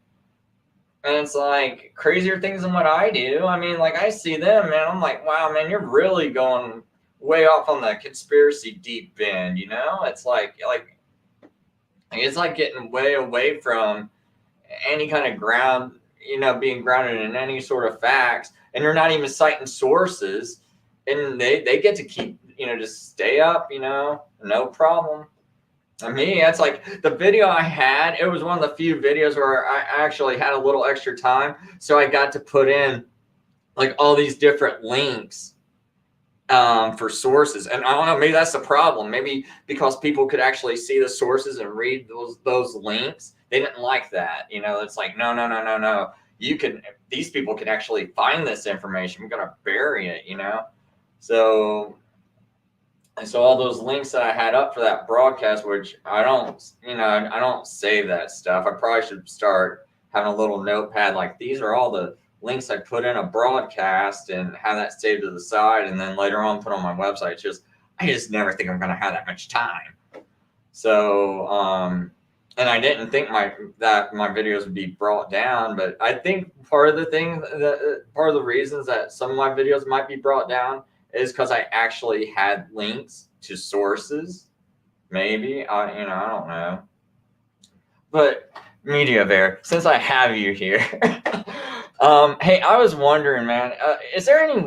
And it's like crazier things than what I do. I mean, like I see them, man. I'm like, wow, man, you're really going way off on the conspiracy deep end. You know, it's like getting way away from any kind of ground. You know, being grounded in any sort of facts, and you're not even citing sources, and they get to keep, just stay up. No problem. And me, that's like the video I had. It was one of the few videos where I actually had a little extra time. So I got to put in like all these different links for sources. And I don't know, maybe that's the problem. Maybe because people could actually see the sources and read those links, they didn't like that. It's like, no. These people can actually find this information. We're going to bury it, So all those links that I had up for that broadcast, which I don't save that stuff. I probably should start having a little notepad like these are all the links I put in a broadcast and have that saved to the side, and then later on put on my website. I just never think I'm going to have that much time. So, and I didn't think that my videos would be brought down, but I think part of the reasons that some of my videos might be brought down is because I actually had links to sources. Maybe I don't know. But Media Bear, since I have you here, hey, I was wondering, man, is there any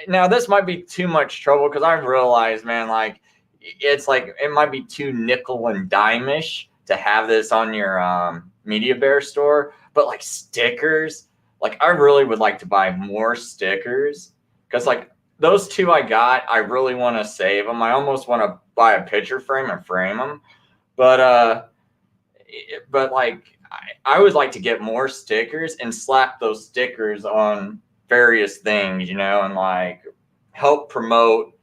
now this might be too much trouble because I've realized, man, like it's like it might be too nickel and dime-ish to have this on your Media Bear store, but like stickers, like I really would like to buy more stickers because like those two I got, I really want to save them. I almost want to buy a picture frame and frame them, but like I would like to get more stickers and slap those stickers on various things, and like help promote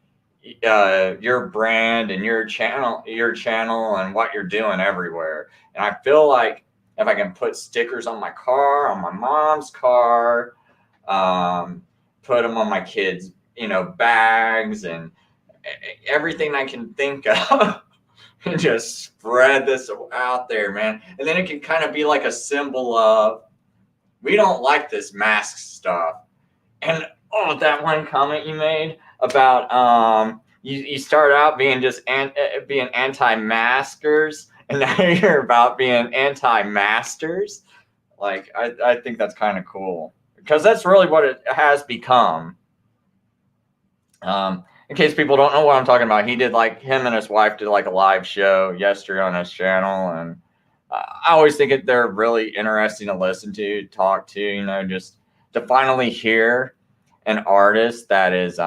your brand and your channel and what you're doing everywhere. And I feel like if I can put stickers on my car, on my mom's car, put them on my kids' bags and everything I can think of and just spread this out there, man. And then it can kind of be like a symbol of we don't like this mask stuff. And that one comment you made about you start out being just being anti-maskers and now you're about being anti-masters. Like I think that's kind of cool because that's really what it has become. In case people don't know what I'm talking about, him and his wife did like a live show yesterday on his channel, and I always think they're really interesting to listen to, talk to, just to finally hear an artist that is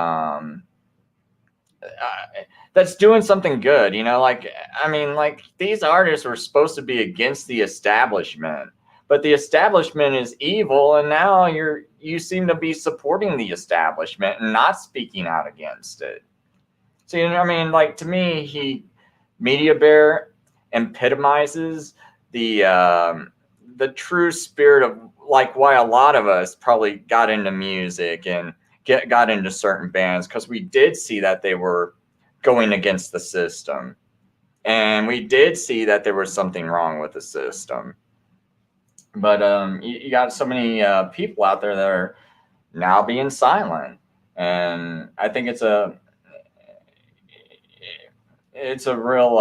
that's doing something good. You know, like, I mean, like, these artists were supposed to be against the establishment, but the establishment is evil, and now you seem to be supporting the establishment and not speaking out against it. So, you know, I mean, like, to me, Media Bear epitomizes the true spirit of, like, why a lot of us probably got into music and got into certain bands, because we did see that they were going against the system, and we did see that there was something wrong with the system. But you got so many people out there that are now being silent, and I think it's a real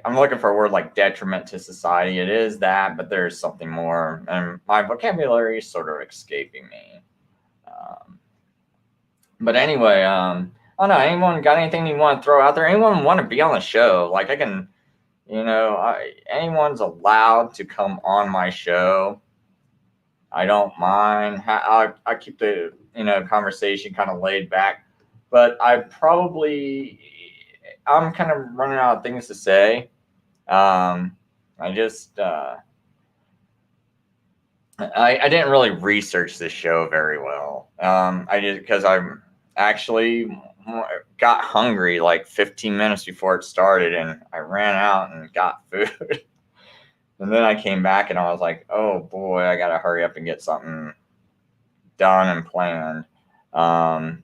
I'm looking for a word like detriment to society. It is that, but there's something more, and my vocabulary is sort of escaping me. But anyway, I don't know. Anyone got anything you want to throw out there? Anyone want to be on the show? Like, I can, you know, anyone's allowed to come on my show. I don't mind. I keep the, you know, conversation kind of laid back, but I'm kind of running out of things to say. I didn't really research this show very well. Because I'm actually got hungry like 15 minutes before it started, and I ran out and got food. And then I came back and I was like, oh boy, I got to hurry up and get something done and planned. And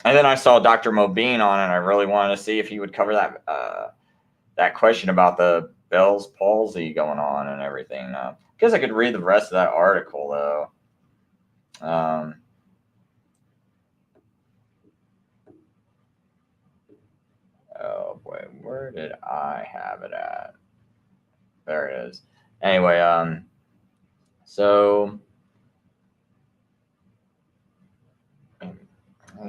then I saw Dr. Mobeen on, and I really wanted to see if he would cover that question about the Bell's palsy going on and everything. Because I could read the rest of that article, though. Oh boy, where did I have it at? There it is. Anyway, so I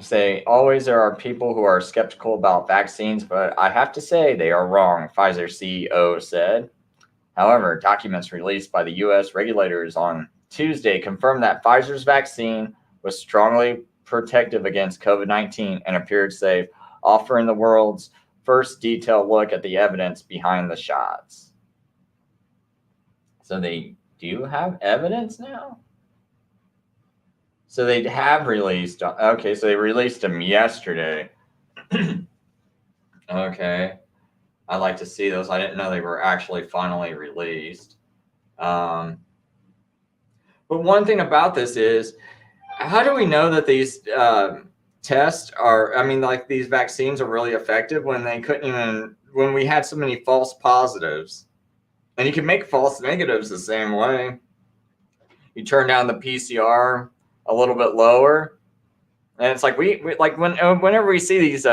say always there are people who are skeptical about vaccines, but I have to say they are wrong, Pfizer CEO said. However, documents released by the U.S. regulators on Tuesday confirmed that Pfizer's vaccine was strongly protective against COVID-19 and appeared safe, offering the world's first detailed look at the evidence behind the shots. So they do have evidence now? So they have released, okay, so they released them yesterday. Okay. I'd like to see those. I didn't know they were actually finally released. But one thing about this is, how do we know that these tests are, I mean, like, these vaccines are really effective when when we had so many false positives? And you can make false negatives the same way. You turn down the PCR a little bit lower, and it's like we like whenever we see these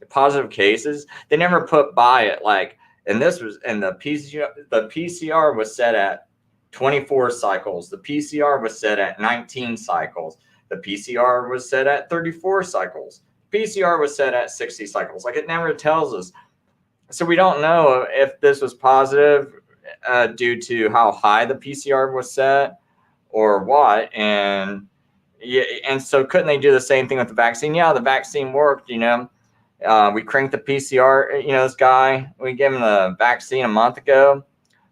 positive cases, they never put by it like, and the PCR was set at 24 cycles, the PCR was set at 19 cycles, the PCR was set at 34 cycles, PCR was set at 60 cycles. Like, it never tells us, so we don't know if this was positive due to how high the PCR was set or what. And yeah, and so couldn't they do the same thing with the vaccine? Yeah, the vaccine worked, you know. We cranked the PCR, you know, this guy, we gave him the vaccine a month ago.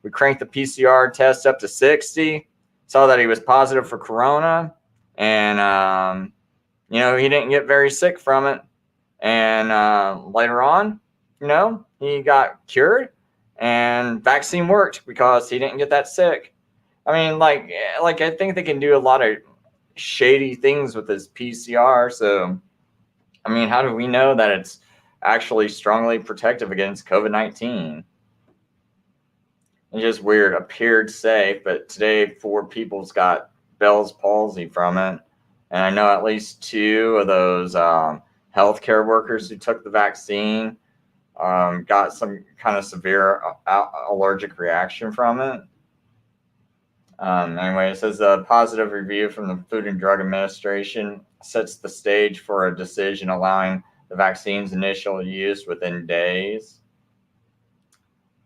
We cranked the PCR test up to 60, saw that he was positive for corona, and, you know, he didn't get very sick from it. And later on, you know, he got cured, and vaccine worked because he didn't get that sick. I mean, like I think they can do a lot of shady things with this PCR. So, I mean, how do we know that it's actually strongly protective against COVID-19? It's just weird. Appeared safe, but today 4 people's got Bell's palsy from it. And I know at least 2 of those healthcare workers who took the vaccine got some kind of severe allergic reaction from it. Anyway, it says a positive review from the Food and Drug Administration sets the stage for a decision allowing the vaccine's initial use within days.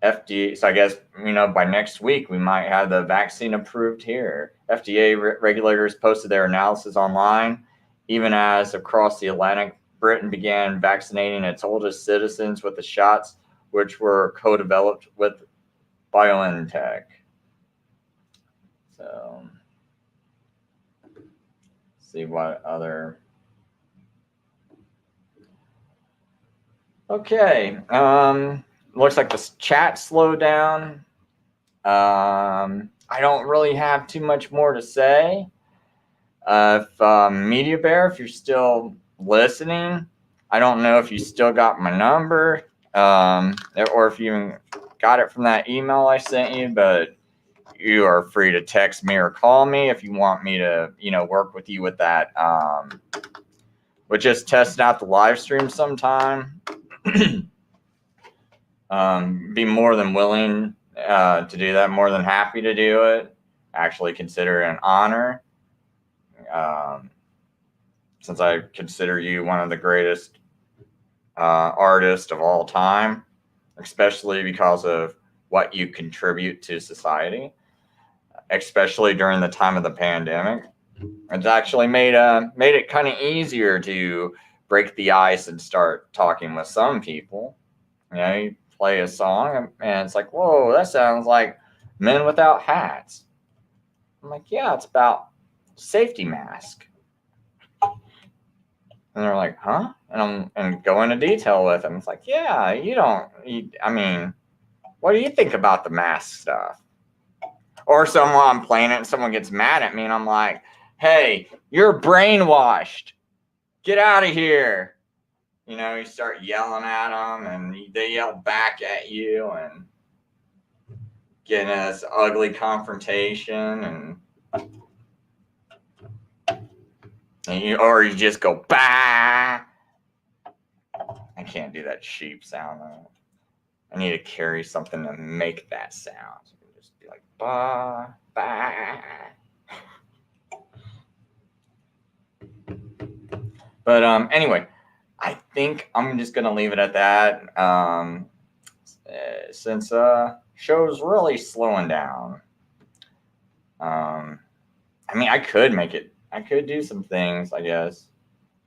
FDA, so I guess, by next week, we might have the vaccine approved here. FDA regulators posted their analysis online, even as across the Atlantic, Britain began vaccinating its oldest citizens with the shots, which were co-developed with BioNTech. So, see what other. Okay. Looks like the chat slowed down. I don't really have too much more to say. If Media Bear, if you're still listening, I don't know if you still got my number, or if you even got it from that email I sent you, but you are free to text me or call me if you want me to, work with you with that. With just testing out the live stream sometime. Be more than willing to do that, more than happy to do it. Actually consider it an honor. Since I consider you one of the greatest artists of all time, especially because of what you contribute to society, especially during the time of the pandemic. It's actually made it kind of easier to break the ice and start talking with some people. You play a song and it's like, whoa, that sounds like Men Without Hats. I'm like, yeah, it's about safety mask. And they're like, huh? And go into detail with them. It's like, yeah, I mean, what do you think about the mask stuff? Or I'm playing it and someone gets mad at me and I'm like, hey, you're brainwashed. Get out of here. You start yelling at them and they yell back at you and get in this ugly confrontation or you just go, bah. I can't do that sheep sound though. I need to carry something to make that sound. So you just be like, bah, bah. But anyway, I think I'm just gonna leave it at that. Since show's really slowing down. I mean, I could do some things, I guess.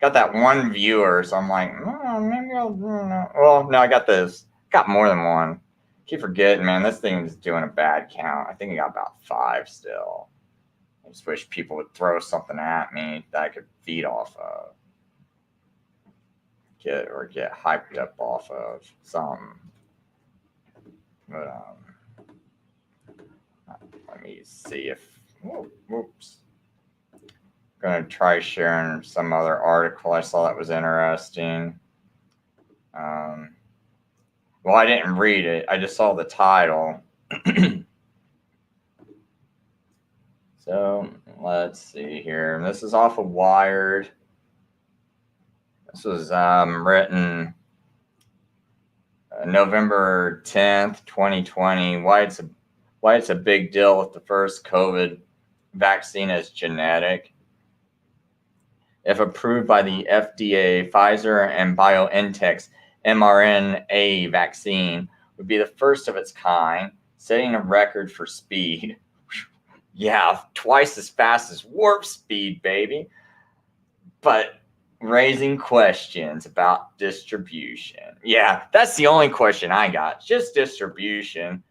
Got that one viewer, so I'm like, maybe I'll do that. Well, no, I got more than one. Keep forgetting, man, this thing is doing a bad count. I think I got about 5 still. I just wish people would throw something at me that I could feed off of. Get hyped up off of something. But let me see if whoops. Gonna try sharing some other article I saw that was interesting. Well, I didn't read it. I just saw the title. So let's see here. This is off of Wired. This was written November 10th, 2020. Why it's a big deal if the first COVID vaccine is genetic. If approved by the FDA, Pfizer and BioNTech's mRNA vaccine would be the first of its kind, setting a record for speed. Yeah, twice as fast as warp speed, baby. But raising questions about distribution. Yeah, that's the only question I got. Just distribution.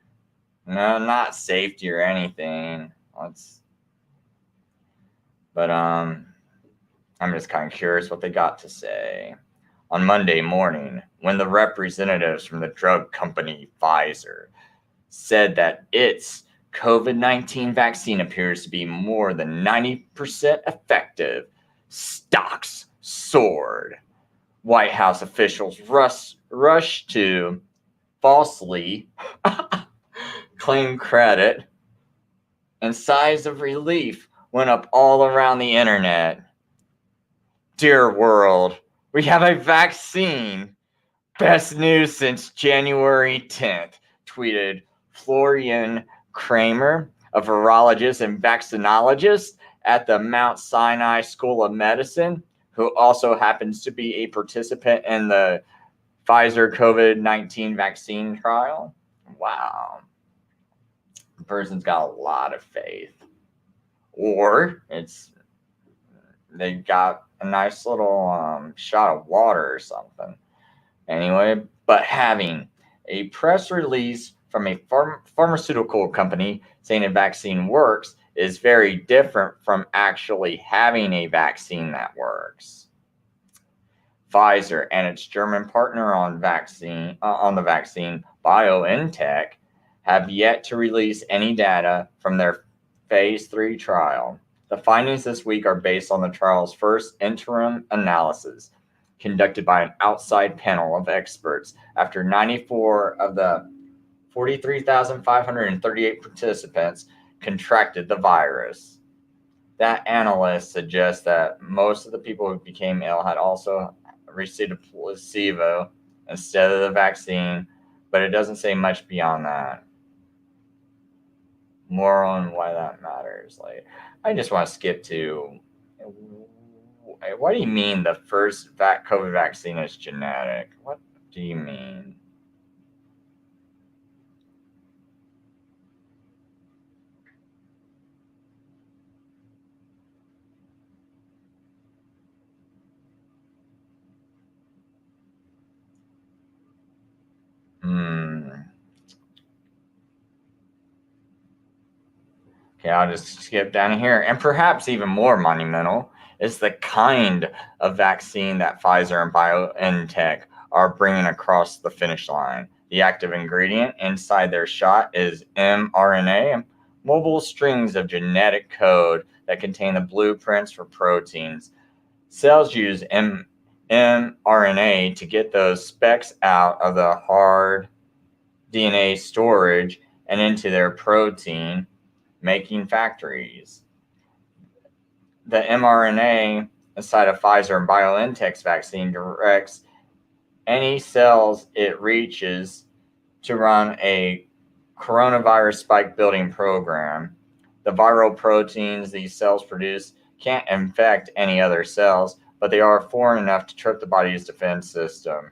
No, not safety or anything. I'm just kind of curious what they got to say. On Monday morning, when the representatives from the drug company Pfizer said that its COVID-19 vaccine appears to be more than 90% effective, stocks soared. White House officials rushed to falsely claim credit, and sighs of relief went up all around the internet. Dear world, we have a vaccine. Best news since January 10th, tweeted Florian Kramer, a virologist and vaccinologist at the Mount Sinai School of Medicine, who also happens to be a participant in the Pfizer COVID-19 vaccine trial. wow, the person's got a lot of faith. Or they got a nice little shot of water or something. Anyway, but having a press release from a pharmaceutical company saying a vaccine works is very different from actually having a vaccine that works. Pfizer and its German partner on the vaccine, BioNTech, have yet to release any data from their phase 3 trial. The findings this week are based on the trial's first interim analysis, conducted by an outside panel of experts after 94 of the 43,538 participants contracted the virus. That analyst suggests that most of the people who became ill had also received a placebo instead of the vaccine, but it doesn't say much beyond that. More on why that matters. Like, I just want to skip to, what do you mean the first COVID vaccine is genetic? What do you mean? Okay, I'll just skip down here. And perhaps even more monumental is the kind of vaccine that Pfizer and BioNTech are bringing across the finish line. The active ingredient inside their shot is mRNA, mobile strings of genetic code that contain the blueprints for proteins. Cells use mRNA to get those specks out of the hard DNA storage and into their protein making factories. The mRNA inside of Pfizer and BioNTech's vaccine directs any cells it reaches to run a coronavirus spike building program. The viral proteins these cells produce can't infect any other cells, but they are foreign enough to trip the body's defense system.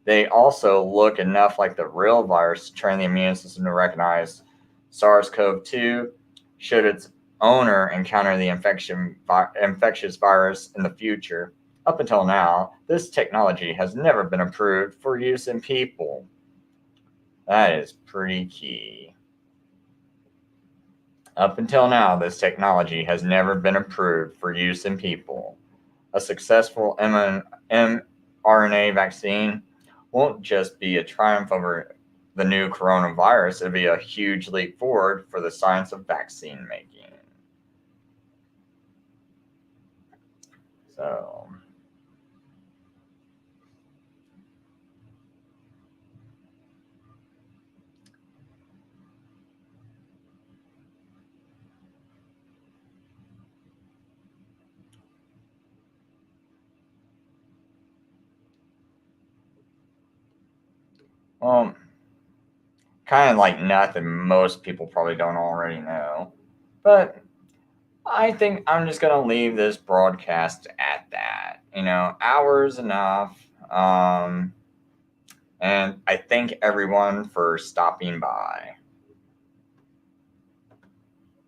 They also look enough like the real virus to train the immune system to recognize SARS-CoV-2 should its owner encounter the infectious virus in the future. Up until now, this technology has never been approved for use in people. That is pretty key. Up until now, this technology has never been approved for use in people. A successful mRNA vaccine won't just be a triumph over the new coronavirus, it'll be a huge leap forward for the science of vaccine making. So, kind of like nothing most people probably don't already know. But I think I'm just going to leave this broadcast at that. Hours enough. And I thank everyone for stopping by.